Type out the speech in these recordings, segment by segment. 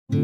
एक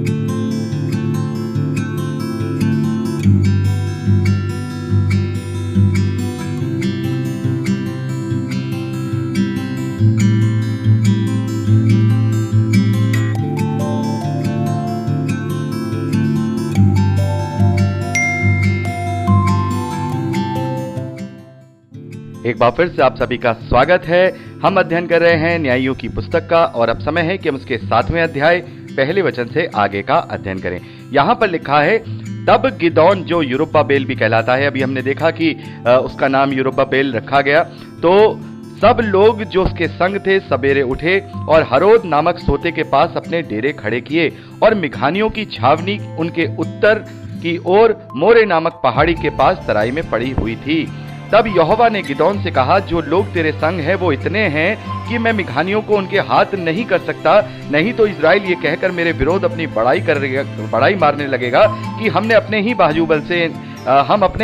बार फिर से आप सभी का स्वागत है। हम अध्ययन कर रहे हैं न्यायियों की पुस्तक का और अब समय है कि हम उसके 7वें अध्याय पहले वचन से आगे का अध्ययन करें। यहाँ पर लिखा है, तब गिदोन जो यरुब्बाबेल भी कहलाता है, अभी हमने देखा कि उसका नाम यरुब्बाबेल रखा गया, तो सब लोग जो उसके संग थे सवेरे उठे और हरोद नामक सोते के पास अपने डेरे खड़े किए और मिघानियों की छावनी उनके उत्तर की ओर मोरे नामक पहाड़ी के पास तराई में पड़ी हुई थी। तब यहोवा ने गिदोन से कहा, जो लोग तेरे संग हैं वो इतने हैं कि मैं मिघानियों को उनके हाथ नहीं कर सकता, नहीं तो इजराइल ये कहकर मेरे विरोध अपनी बड़ाई मारने लगेगा कि हम अपने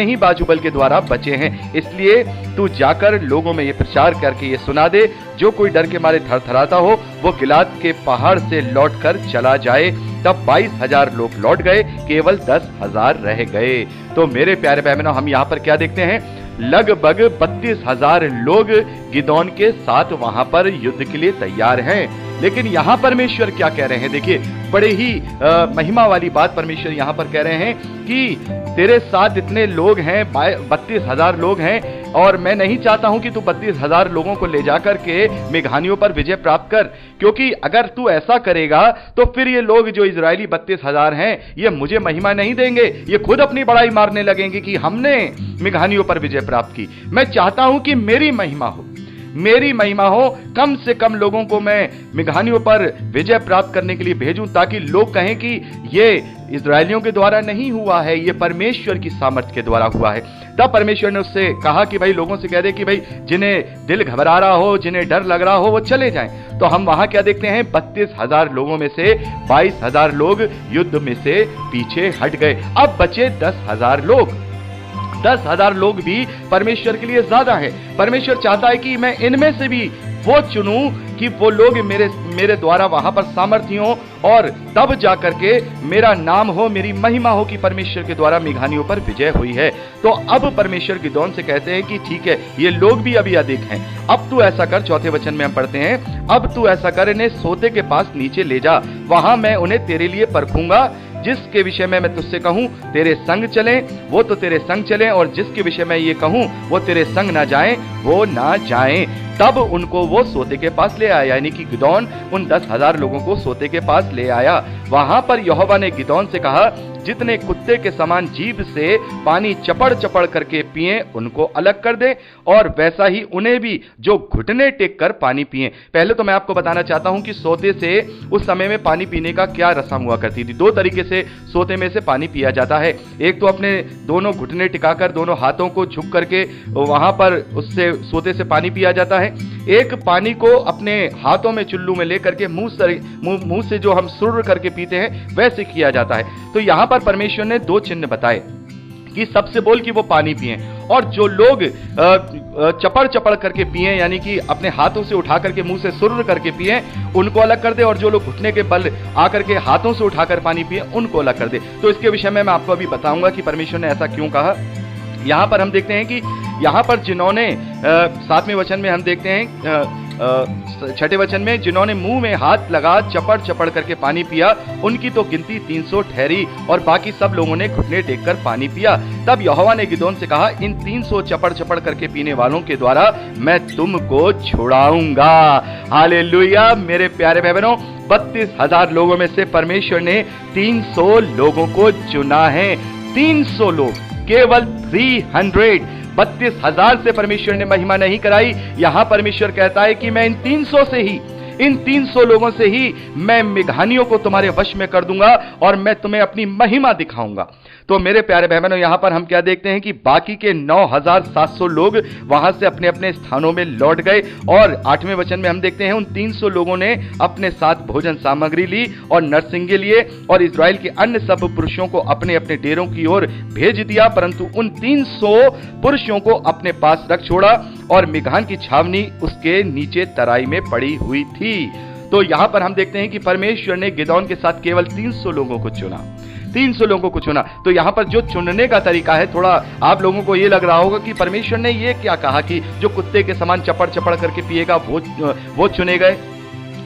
ही बाजूबल के द्वारा बचे हैं। इसलिए तू जाकर लोगों में ये प्रचार करके ये सुना दे, जो कोई डर के मारे थरथराता हो वो गिलाद के पहाड़ से लौटकर चला जाए। तब 22,000 लोग लौट गए, केवल 10,000 रह गए। तो मेरे प्यारे बहनों, हम यहाँ पर क्या देखते हैं? लगभग 32,000 लोग गिदोन के साथ वहां पर युद्ध के लिए तैयार हैं। लेकिन यहां परमेश्वर क्या कह रहे हैं? देखिए, बड़े ही महिमा वाली बात परमेश्वर यहां पर कह रहे हैं कि तेरे साथ इतने लोग हैं, 32,000 लोग हैं, और मैं नहीं चाहता हूं कि तू 32,000 लोगों को ले जाकर के मिघानियों पर विजय प्राप्त कर, क्योंकि अगर तू ऐसा करेगा तो फिर ये लोग जो इजरायली 32,000 हैं, ये मुझे महिमा नहीं देंगे, ये खुद अपनी बड़ाई मारने लगेंगे कि हमने मिघानियों पर विजय प्राप्त की। मैं चाहता हूं कि मेरी महिमा हो, कम से कम लोगों को मैं मिघानियों पर विजय प्राप्त करने के लिए भेजूं, ताकि लोग कहें कि ये इजरायलियों के द्वारा नहीं हुआ है, ये परमेश्वर की सामर्थ्य के द्वारा हुआ है। तब परमेश्वर ने उससे कहा कि भाई लोगों से कह दे कि भाई जिन्हें दिल घबरा रहा हो, जिन्हें डर लग रहा हो, वो चले जाएं। तो हम वहां क्या देखते हैं? 32,000 लोगों में से 22,000 लोग युद्ध में से पीछे हट गए। अब बचे 10,000 लोग। 10,000 लोग भी परमेश्वर के लिए ज्यादा है। परमेश्वर चाहता है कि मैं इनमें से भी वो चुनूं कि वो लोग मेरे द्वारा वहां पर सामर्थ्य हो, और तब जाकर के मेरा नाम हो, मेरी महिमा हो कि परमेश्वर के द्वारा मिघानियों पर विजय हुई है। तो अब परमेश्वर गिदोन से कहते हैं कि ठीक है, ये लोग भी अभी अधिक हैं, अब तू ऐसा कर। 4थे वचन में हम पढ़ते हैं, अब तू ऐसा कर, इन्हें सोते के पास नीचे ले जा, वहां मैं उन्हें तेरे लिए परखूंगा। जिसके विषय में मैं तुझसे कहूं तेरे संग चलें, वो तो तेरे संग चलें, और जिसके विषय में ये कहूं वो तेरे संग ना जाएं, वो ना जाएं। तब उनको वो सोते के पास ले आया, यानी कि गिदोन उन 10,000 लोगों को सोते के पास ले आया। वहां पर यहोवा ने गिदोन से कहा, जितने कुत्ते के समान जीभ से पानी चपड़ चपड़ करके पिए उनको अलग कर दे, और वैसा ही उन्हें भी जो घुटने टेक कर पानी पिए। पहले तो मैं आपको बताना चाहता हूं कि सोते से उस समय में पानी पीने का क्या रस्म हुआ करती थी। 2 तरीके से सोते में से पानी पिया जाता है। एक तो अपने दोनों घुटने टिकाकर, दोनों हाथों को झुक करके वहां पर उससे सोते से पानी पिया जाता है। एक पानी को अपने हाथों में चुल्लू में लेकर के मुंह से जो हम सुर करके पीते हैं, वैसे किया जाता है। तो यहां पर परमेश्वर ने 2 चिन्ह बताए कि सबसे बोल कि वो पानी पिए, और जो लोग चपड़ चपड़ करके पिए, यानी कि अपने हाथों से उठा करके मुंह से सुर करके पिए, उनको अलग कर दे, और जो लोग घुटने के बल आकर के हाथों से उठाकर पानी पिए, उनको अलग कर दे। तो इसके विषय में मैं आपको अभी बताऊंगा कि परमेश्वर ने ऐसा क्यों कहा। यहां पर हम देखते हैं कि यहां पर जिन्होंने 7वें वचन में हम देखते हैं, 6ठे वचन में, जिन्होंने मुंह में हाथ लगा चपड़ चपड़ करके पानी पिया, उनकी तो गिनती 300 ठहरी, और बाकी सब लोगों ने घुटने टेक कर पानी पिया। तब यहोवा ने गिदोन से कहा, इन 300 चपड़ चपड़ करके पीने वालों के द्वारा मैं तुमको छुड़ाऊंगा। हालेलुया। मेरे प्यारे बहनों, 32,000 लोगों में से परमेश्वर ने 300 लोगों को चुना है। 300 लोग, केवल 300। 32,000 से परमेश्वर ने महिमा नहीं कराई। यहां परमेश्वर कहता है कि मैं इन 300 लोगों से ही मैं मिघानियों को तुम्हारे वश में कर दूंगा, और मैं तुम्हें अपनी महिमा दिखाऊंगा। तो मेरे प्यारे बहनों, यहां पर हम क्या देखते हैं कि बाकी के 9,700 लोग वहां से अपने अपने स्थानों में लौट गए, और 8वें वचन में हम देखते हैं उन 300 लोगों ने अपने साथ भोजन सामग्री ली और नरसिंगे लिए, और इजराइल के अन्य सब पुरुषों को अपने अपने डेरों की ओर भेज दिया, परंतु उन 300 पुरुषों को अपने पास रख छोड़ा, और मिघान की छावनी उसके नीचे तराई में पड़ी हुई थी। तो यहां पर हम देखते हैं कि परमेश्वर ने गिदोन के साथ केवल 300 लोगों को चुना, 300 लोगों को चुना। तो यहां पर जो चुनने का तरीका है, थोड़ा आप लोगों को यह लग रहा होगा कि परमेश्वर ने यह क्या कहा कि जो कुत्ते के समान चपड़ चपड़ करके पिएगा वो चुने गए,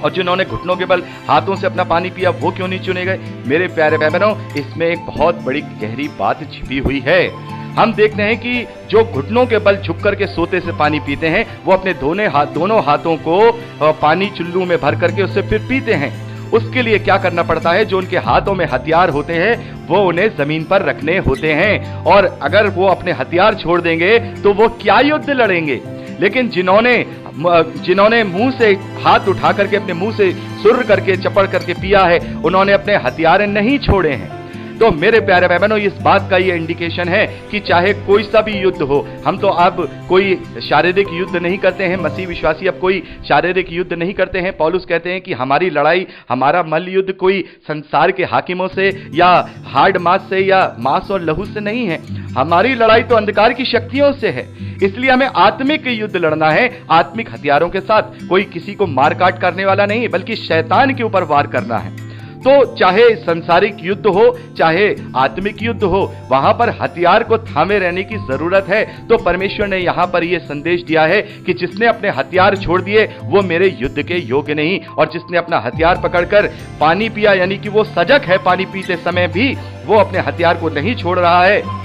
और जिन्होंने घुटनों के बल हाथों से अपना पानी पिया वो क्यों नहीं चुने गए। मेरे प्यारे भाई बहनों, इसमें एक बहुत बड़ी गहरी बात छिपी हुई है। हम देखते हैं कि जो घुटनों के बल झुक करके सोते से पानी पीते हैं, वो अपने दोनों हाथों को पानी चुल्लू में भर करके उससे फिर पीते हैं। उसके लिए क्या करना पड़ता है, जो उनके हाथों में हथियार होते हैं वो उन्हें जमीन पर रखने होते हैं, और अगर वो अपने हथियार छोड़ देंगे तो वो क्या युद्ध लड़ेंगे। लेकिन जिन्होंने मुंह से हाथ उठा करके अपने मुंह से सुर करके चपड़ करके पिया है, उन्होंने अपने हथियार नहीं छोड़े हैं। तो मेरे प्यारे भाई बहनों, इस बात का ये इंडिकेशन है कि चाहे कोई सा भी युद्ध हो, हम तो अब कोई शारीरिक युद्ध नहीं करते हैं, मसीह विश्वासी अब कोई शारीरिक युद्ध नहीं करते हैं। पौलुस कहते हैं कि हमारी लड़ाई, हमारा मल्ल युद्ध कोई संसार के हाकिमों से या हार्ड मास से या मांस और लहू से नहीं है, हमारी लड़ाई तो अंधकार की शक्तियों से है। इसलिए हमें आत्मिक युद्ध लड़ना है, आत्मिक हथियारों के साथ। कोई किसी को मार काट करने वाला नहीं, बल्कि शैतान के ऊपर वार करना है। तो चाहे संसारिक युद्ध हो चाहे आत्मिक युद्ध हो, वहां पर हथियार को थामे रहने की जरूरत है। तो परमेश्वर ने यहां पर यह संदेश दिया है कि जिसने अपने हथियार छोड़ दिए वो मेरे युद्ध के योग्य नहीं, और जिसने अपना हथियार पकड़कर पानी पिया, यानी कि वो सजग है पानी पीते समय भी, वो अपने हथियार को नहीं छोड़ रहा है,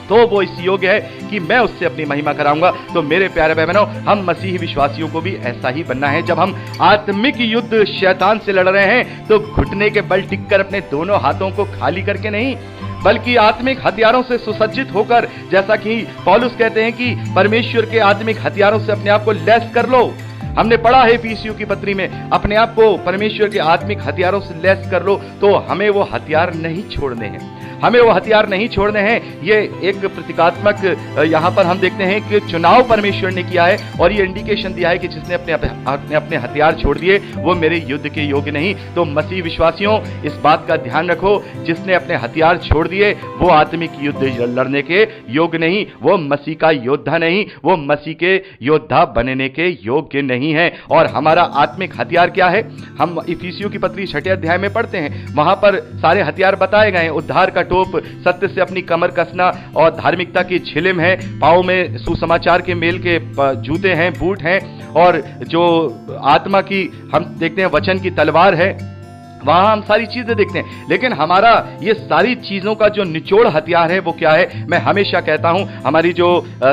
तो वो इस योग्य है कि मैं उससे अपनी महिमा कराऊंगा। तो मेरे प्यारे भाई बहनों, हम मसीही विश्वासियों को भी ऐसा ही बनना है। जब हम आत्मिक युद्ध शैतान से लड़ रहे हैं तो घुटने के बल टिककर अपने दोनों हाथों को खाली करके नहीं, बल्कि आत्मिक हथियारों से सुसज्जित होकर, जैसा कि पौलुस कहते हैं कि परमेश्वर के आत्मिक हथियारों से अपने आप को लैस कर लो। हमने पढ़ा है इफिसियों की पत्री में, अपने आप को परमेश्वर के आत्मिक हथियारों से लैस कर लो। तो हमें वो हथियार नहीं छोड़ने हैं, हमें वो हथियार नहीं छोड़ने हैं। ये एक प्रतीकात्मक यहां पर हम देखते हैं कि चुनाव परमेश्वर ने किया है, और ये इंडिकेशन दिया है कि जिसने अपने हथियार छोड़ दिए वो मेरे युद्ध के योग्य नहीं। तो मसीह विश्वासियों, इस बात का ध्यान रखो, जिसने अपने हथियार छोड़ दिए वो आत्मिक युद्ध लड़ने के योग्य नहीं, वो मसीह का योद्धा नहीं, वो मसीह के योद्धा बनने के योग्य नहीं है। और हमारा आत्मिक हथियार क्या है, हम इफिसियों की पत्री 6 अध्याय में पढ़ते हैं, वहां पर सारे हथियार बताए गए हैं। उद्धार का टोप, सत्य से अपनी कमर कसना, और धार्मिकता की झिलिम है, पांव में सुसमाचार के मेल के जूते हैं, बूट हैं, और जो आत्मा की हम देखते हैं वचन की तलवार है, वहां हम सारी चीजें देखते हैं। लेकिन हमारा ये सारी चीजों का जो निचोड़ हथियार है वो क्या है। मैं हमेशा कहता हूं, हमारी जो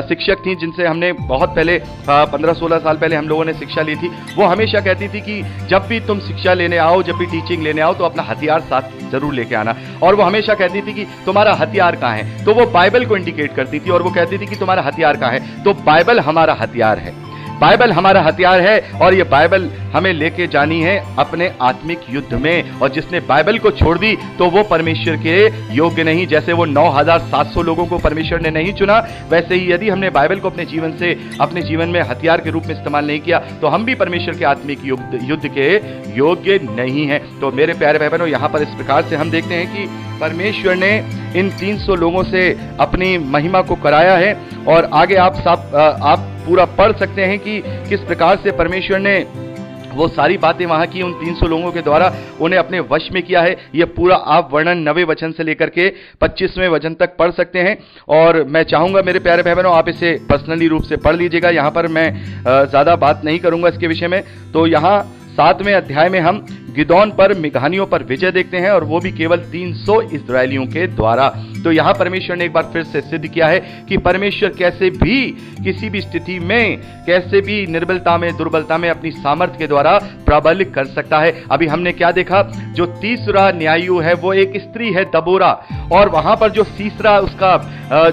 शिक्षक थी जिनसे हमने बहुत पहले 15-16 साल पहले हम लोगों ने शिक्षा ली थी, वो हमेशा कहती थी कि जब भी तुम शिक्षा लेने आओ, जब भी टीचिंग लेने आओ, तो अपना हथियार साथ जरूर लेके आना। और वो हमेशा कहती थी कि तुम्हारा हथियार कहां है, तो वो बाइबल को इंडिकेट करती थी, और वो कहती थी कि तुम्हारा हथियार कहां है, तो बाइबल हमारा हथियार है, बाइबल हमारा हथियार है। और ये बाइबल हमें लेके जानी है अपने आत्मिक युद्ध में, और जिसने बाइबल को छोड़ दी तो वो परमेश्वर के योग्य नहीं। जैसे वो 9700 लोगों को परमेश्वर ने नहीं चुना, वैसे ही यदि हमने बाइबल को अपने जीवन में हथियार के रूप में इस्तेमाल नहीं किया तो हम भी परमेश्वर के आत्मिक युद्ध के योग्य नहीं है। तो मेरे प्यारे भाई बहनों, यहाँ पर इस प्रकार से हम देखते हैं कि परमेश्वर ने इन 300 लोगों से अपनी महिमा को कराया है। और आगे आप पूरा पढ़ सकते हैं कि किस प्रकार से परमेश्वर ने वो सारी बातें वहां की, उन 300 लोगों के द्वारा उन्हें अपने वश में किया है। ये पूरा आप वर्णन 9वें वचन से लेकर के 25वें वचन तक पढ़ सकते हैं। और मैं चाहूंगा मेरे प्यारे भाई बहनों, आप इसे पर्सनली रूप से पढ़ लीजिएगा। यहाँ पर मैं ज्यादा बात नहीं करूंगा इसके विषय में। तो यहाँ 7वें अध्याय में हम गिदोन पर, मिघानियों पर विजय देखते हैं, और वो भी केवल 300 इस्राएलियों के द्वारा। तो यहां परमेश्वर ने एक बार फिर से सिद्ध किया है कि परमेश्वर कैसे भी किसी भी स्थिति में, कैसे भी निर्बलता में, दुर्बलता में अपनी सामर्थ्य के द्वारा प्रबल कर सकता है। अभी हमने क्या देखा, जो तीसरा न्यायु है वो एक स्त्री है, दबोरा, और वहां पर जो तीसरा उसका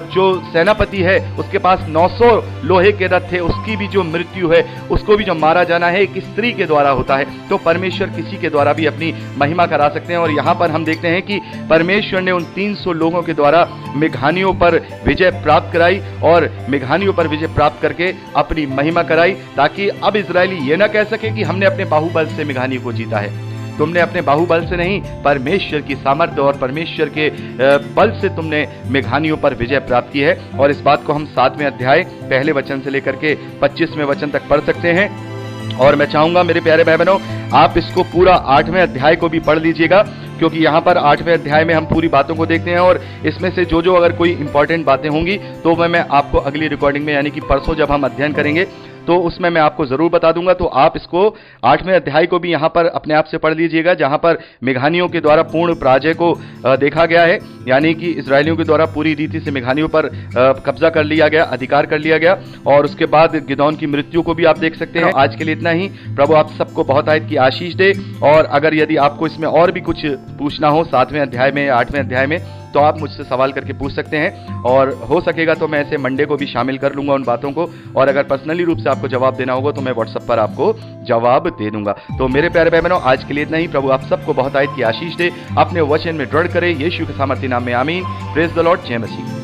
जो सेनापति है उसके पास 900 लोहे के रथ थे, उसकी भी जो मृत्यु है, उसको भी जो मारा जाना है एक स्त्री के द्वारा होता है। तो परमेश्वर किसी के द्वारा भी अपनी महिमा करा सकते हैं। और यहां पर हम देखते हैं कि परमेश्वर ने उन 300 लोगों के द्वारा मिघानियों पर विजय प्राप्त कराई, और मिघानियों पर विजय प्राप्त करके अपनी महिमा कराई, ताकि अब इजरायली ये ना कह सके कि हमने अपने बाहुबल से मिघानियों को जीता है। तुमने अपने बाहुबल से नहीं, परमेश्वर की सामर्थ्य और परमेश्वर के बल से तुमने मिघानियों पर विजय प्राप्त की है। और इस बात को हम 7वें अध्याय 1 वचन से लेकर के 25वें वचन तक पढ़ सकते हैं। और मैं चाहूंगा मेरे प्यारे भाई बहनों, आप इसको पूरा 8वें अध्याय को भी पढ़ लीजिएगा, क्योंकि यहाँ पर 8वें अध्याय में हम पूरी बातों को देखते हैं और इसमें से जो जो अगर कोई इंपॉर्टेंट बातें होंगी तो मैं आपको अगली रिकॉर्डिंग में, यानी कि परसों जब हम अध्ययन करेंगे तो उसमें मैं आपको जरूर बता दूंगा। तो आप इसको 8वें अध्याय को भी यहाँ पर अपने आप से पढ़ लीजिएगा, जहाँ पर मेघानियों के द्वारा पूर्ण पराजय को देखा गया है, यानी कि इजरायलियों के द्वारा पूरी रीति से मेघानियों पर कब्जा कर लिया गया, अधिकार कर लिया गया। और उसके बाद गिदोन की मृत्यु को भी आप देख सकते हैं। आज के लिए इतना ही। प्रभु आप सबको बहुत आयत की आशीष दे। और अगर यदि आपको इसमें और भी कुछ पूछना हो 7वें अध्याय में या 8वें अध्याय में, तो आप मुझसे सवाल करके पूछ सकते हैं, और हो सकेगा तो मैं ऐसे मंडे को भी शामिल कर लूंगा उन बातों को। और अगर पर्सनली रूप से आपको जवाब देना होगा तो मैं व्हाट्सएप पर आपको जवाब दे दूंगा। तो मेरे प्यारे भाई बहनों, आज के लिए इतना ही। प्रभु आप सबको बहुत आयत की आशीष दे, अपने वचन में दृढ़ करे। यीशु के सामर्थ्य नाम में आमीन। Praise the Lord. जय मसीह।